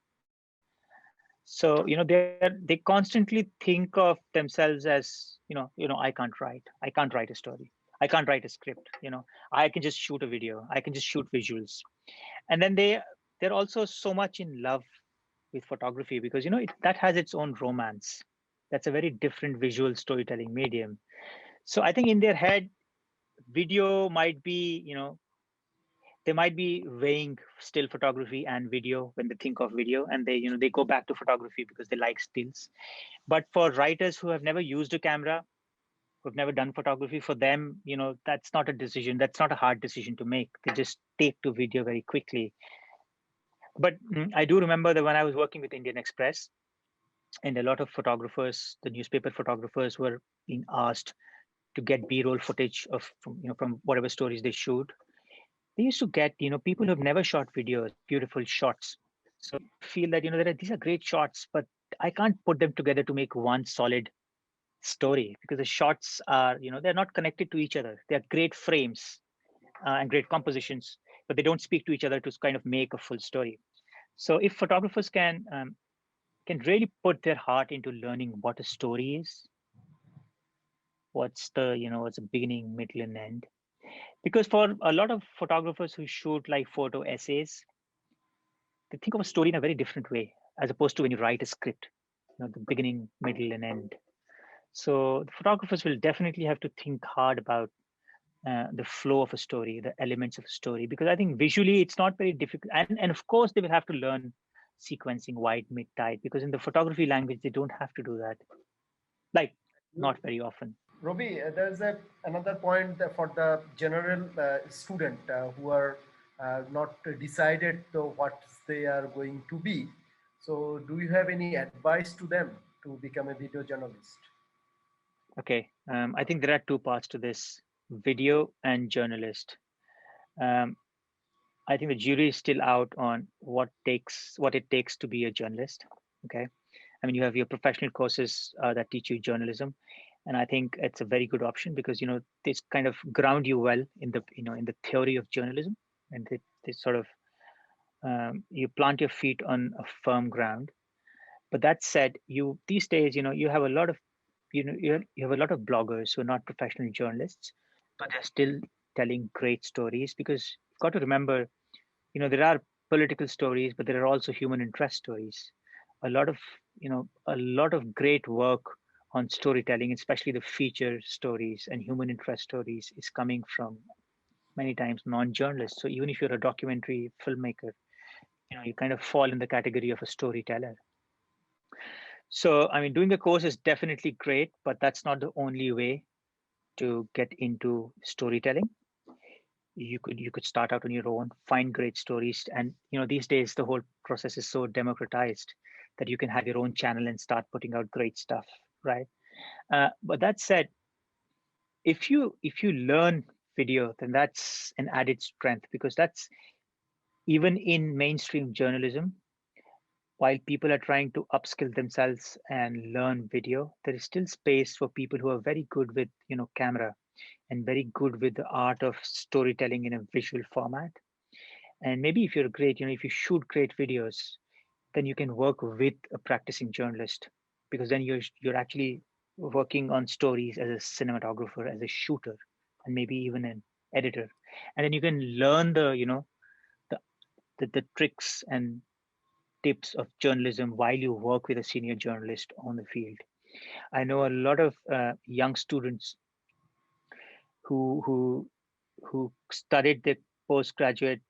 So, they constantly think of themselves as, I can't write. I can't write a story. I can't write a script. I can just shoot a video. I can just shoot visuals. And then they're also so much in love with photography, because that has its own romance. That's a very different visual storytelling medium. So I think in their head, video might be, they might be weighing still photography and video when they think of video, and they go back to photography because they like stills. But for writers who have never used a camera, who've never done photography, for them, that's not a decision. That's not a hard decision to make. They just take to video very quickly. But I do remember that when I was working with Indian Express, and a lot of photographers, the newspaper photographers, were being asked to get B-roll footage from whatever stories they shoot. They used to get people who have never shot videos, beautiful shots. So they feel that these are great shots, but I can't put them together to make one solid story, because the shots are they're not connected to each other. They're great frames and great compositions, but they don't speak to each other to kind of make a full story. So if photographers can really put their heart into learning what a story is, what's the beginning, middle, and end, Because for a lot of photographers who shoot like photo essays, they think of a story in a very different way, as opposed to when you write a script, the beginning, middle, and end. So the photographers will definitely have to think hard about the flow of a story, the elements of a story, because I think visually it's not very difficult. And of course, they will have to learn sequencing, wide, mid, tight, because in the photography language, they don't have to do that. Like, not very often. Robbie, there's another point for the general student who are not decided to what they are going to be. So, do you have any advice to them to become a video journalist? Okay, I think there are two parts to this: video and journalist. Um, I think the jury is still out on what it takes to be a journalist. Okay, I mean, you have your professional courses that teach you journalism, and I think it's a very good option because this kind of ground you well in the in the theory of journalism, and they sort of you plant your feet on a firm ground. But that said, you these days, you have a lot of you have a lot of bloggers who are not professional journalists, but they're still telling great stories because you've got to remember, there are political stories, but there are also human interest stories. A lot of a lot of great work on storytelling, especially the feature stories and human interest stories, is coming from many times non-journalists. So even if you're a documentary filmmaker, you kind of fall in the category of a storyteller. So I mean, doing the course is definitely great, but that's not the only way to get into storytelling. You could start out on your own, find great stories, and these days the whole process is so democratized that you can have your own channel and start putting out great stuff, right? But that said, if you learn video, then that's an added strength, because that's even in mainstream journalism, while people are trying to upskill themselves and learn video, there is still space for people who are very good with camera and very good with the art of storytelling in a visual format. And maybe if you're great, if you shoot great videos, then you can work with a practicing journalist, because then you're actually working on stories as a cinematographer, as a shooter, and maybe even an editor. And then you can learn the the tricks and tips of journalism while you work with a senior journalist on the field. I know a lot of young students who who who studied their postgraduate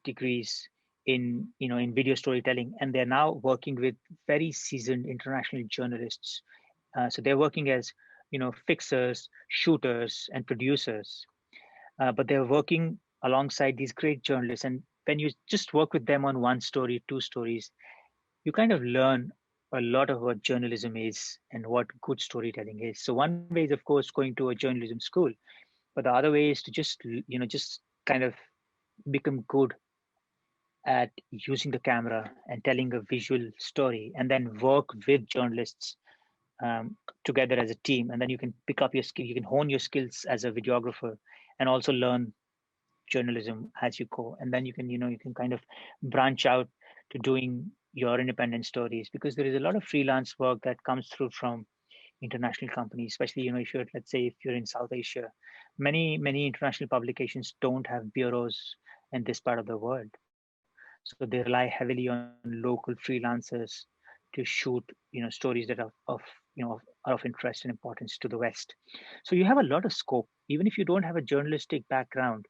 degrees in video storytelling, and they're now working with very seasoned international journalists. So they're working as fixers, shooters, and producers, but they're working alongside these great journalists. And when you just work with them on one story, two stories, you kind of learn a lot of what journalism is and what good storytelling is. So one way is, of course, going to a journalism school, but the other way is to just kind of become good at using the camera and telling a visual story, and then work with journalists together as a team. And then you can pick up your skill, you can hone your skills as a videographer, and also learn journalism as you go. And then you can kind of branch out to doing your independent stories, because there is a lot of freelance work that comes through from international companies, especially if you're, let's say, if you're in South Asia. Many international publications don't have bureaus in this part of the world, so they rely heavily on local freelancers to shoot stories that are of interest and importance to the West. So you have a lot of scope, even if you don't have a journalistic background,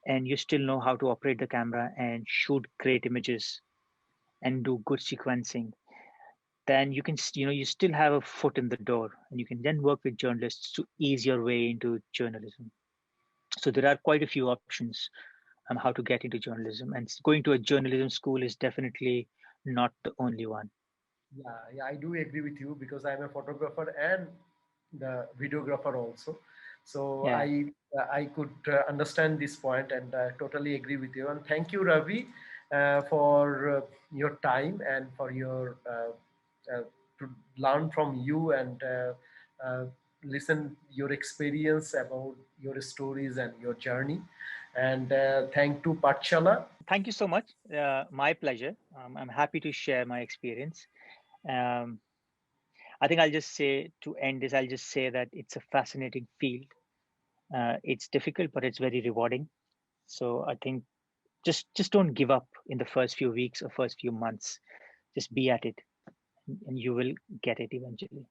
and you still know how to operate the camera and shoot great images and do good sequencing. Then you can you still have a foot in the door, and you can then work with journalists to ease your way into journalism. So there are quite a few options on how to get into journalism, and going to a journalism school is definitely not the only one. Yeah, I do agree with you because I'm a photographer and the videographer also. So Yeah. I could understand this point and totally agree with you. And thank you, Ravi, for your time and for your to learn from you and uh, listen your experience about your stories and your journey. And thank to Patshala. Thank you so much. My pleasure. I'm happy to share my experience. Um, I think I'll just say, to end this, I'll just say that it's a fascinating field. It's difficult, but it's very rewarding. So I think just don't give up in the first few weeks or first few months. Just be at it, and you will get it eventually.